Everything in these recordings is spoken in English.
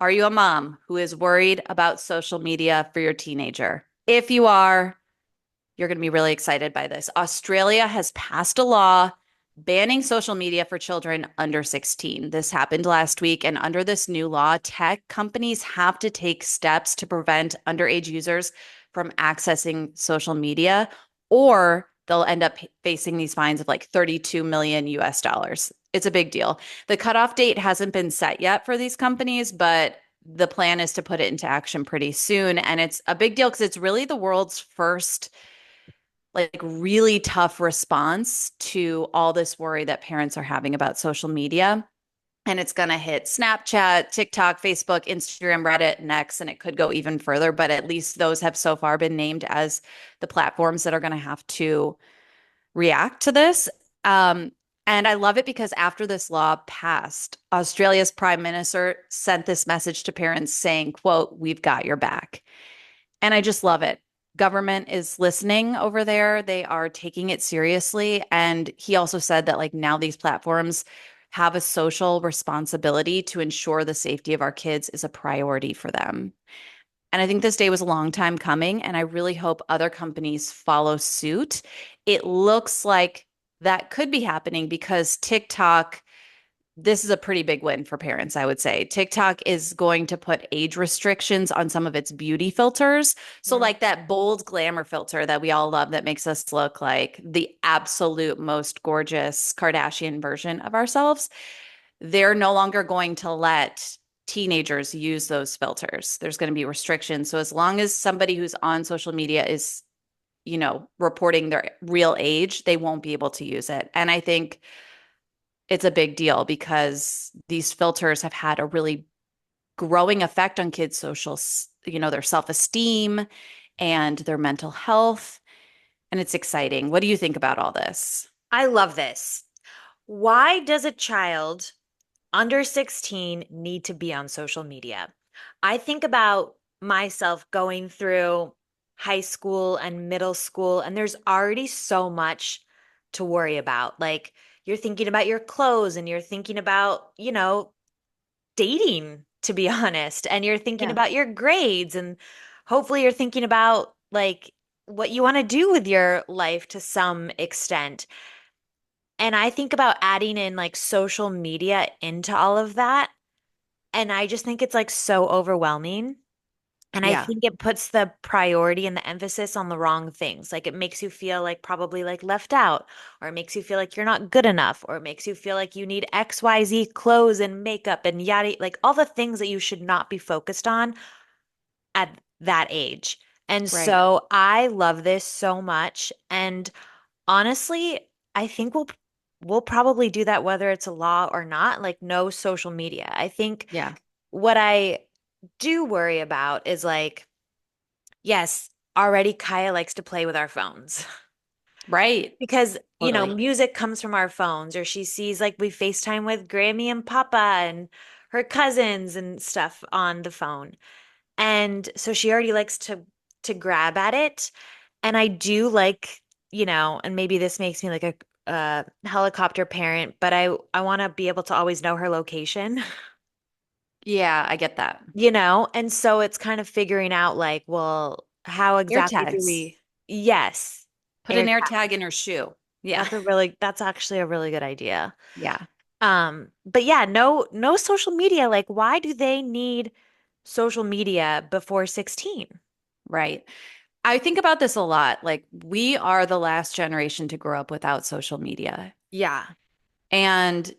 Are you a mom who is worried about social media for your teenager? If you are, you're going to be really excited by this. Australia has passed a law banning social media for children under 16. This happened last week. And under this new law, tech companies have to take steps to prevent underage users from accessing social media, or they'll end up facing these fines of like 32 million US dollars. It's a big deal. The cutoff date hasn't been set yet for these companies, but the plan is to put it into action pretty soon. And it's a big deal because it's really the world's first like really tough response to all this worry that parents are having about social media. And it's going to hit Snapchat, TikTok, Facebook, Instagram, Reddit, next, and it could go even further. But at least those have so far been named as the platforms that are going to have to react to this. Um, and I love it because after this law passed, Australia's prime minister sent this message to parents saying, quote, "We've got your back." And I just love it. Government is listening over there. They are taking it seriously. And he also said that, like, now these platforms have a social responsibility to ensure the safety of our kids is a priority for them. And I think this day was a long time coming. And I really hope other companies follow suit. It looks like that could be happening because TikTok, this is a pretty big win for parents, I would say. TikTok is going to put age restrictions on some of its beauty filters. So, Mm. like that bold glamour filter that we all love that makes us look like the absolute most gorgeous Kardashian version of ourselves, they're no longer going to let teenagers use those filters. There's going to be restrictions. So, as long as somebody who's on social media is, reporting their real age, they won't be able to use it. And I think it's a big deal because these filters have had a really growing effect on kids' their self-esteem and their mental health. And it's exciting. What do you think about all this? I love this. Why does a child under 16 need to be on social media? I think about myself going through high school and middle school, and there's already so much to worry about. Like, you're thinking about your clothes and you're thinking about, dating, to be honest, and you're thinking Yeah. about your grades, and hopefully you're thinking about like what you want to do with your life to some extent. And I think about adding in like social media into all of that. And I just think it's like so overwhelming. And I Yeah. think it puts the priority and the emphasis on the wrong things. Like it makes you feel like probably like left out, or it makes you feel like you're not good enough, or it makes you feel like you need XYZ clothes and makeup and yada, like all the things that you should not be focused on at that age. And Right. so I love this so much. And honestly, I think we'll probably do that whether it's a law or not, like no social media. I think Yeah. what I do worry about is like, yes, already Kaya likes to play with our phones Right. because, Totally. music comes from our phones, or she sees like we FaceTime with Grammy and Papa and her cousins and stuff on the phone. And so she already likes to grab at it. And I do like, and maybe this makes me like a helicopter parent, but I want to be able to always know her location, Yeah, I get that. And so it's kind of figuring out like, well, how Air exactly do tags. we? Yes. Put Air an air tag. tag in her shoe. Yeah. That's actually a really good idea. Yeah. But yeah, no social media. Like, why do they need social media before 16? Right. I think about this a lot. Like, we are the last generation to grow up without social media. Yeah. And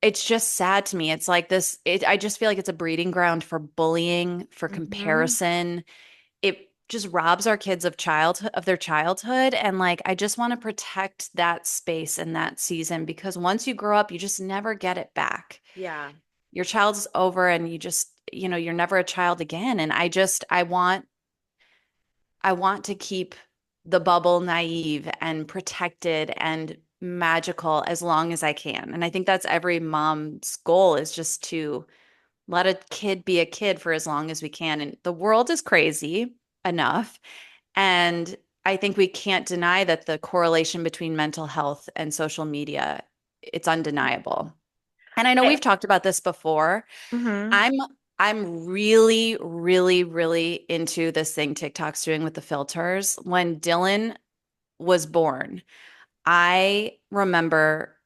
it's just sad to me. It's like I just feel like it's a breeding ground for bullying, for Hmm. comparison. It just robs our kids of their childhood. And like, I just want to protect that space and that season because once you grow up, you just never get it back. Yeah. Your child's over and you're never a child again. And I want to keep the bubble naive and protected and magical as long as I can. And I think that's every mom's goal is just to let a kid be a kid for as long as we can. And the world is crazy enough. And I think we can't deny that the correlation between mental health and social media, it's undeniable. And I know I, we've talked about this before. hmm I'm I'm really, really, really into this thing TikTok's doing with the filters. When Dylan was born, I remember,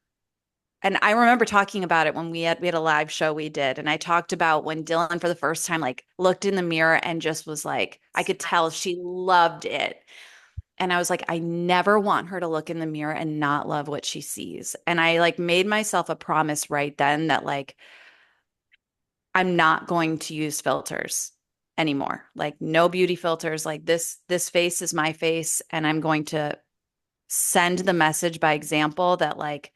and I remember talking about it when we had a live show we did, and I talked about when Dylan for the first time like looked in the mirror and just was like, I could tell she loved it. And I was like, I never want her to look in the mirror and not love what she sees. And I like made myself a promise right then that like I'm not going to use filters anymore. Like no beauty filters. Like this face is my face and I'm going to send the message by example that like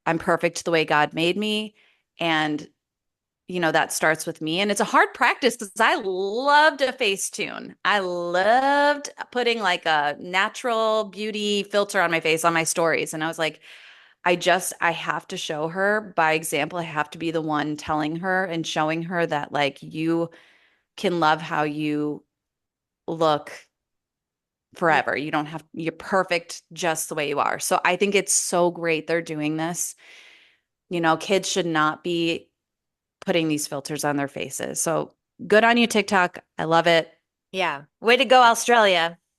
I'm perfect the way God made me and that starts with me. And it's a hard practice because I loved a Facetune. I loved putting like a natural beauty filter on my face on my stories. And I was like, I have to show her by example. I have to be the one telling her and showing her that like you can love how you look Yeah. forever. You don't have, you're perfect just the way you are. So I think it's so great they're doing this. Kids should not be putting these filters on their faces. So good on you, TikTok. I love it. Yeah. Way to go, Australia.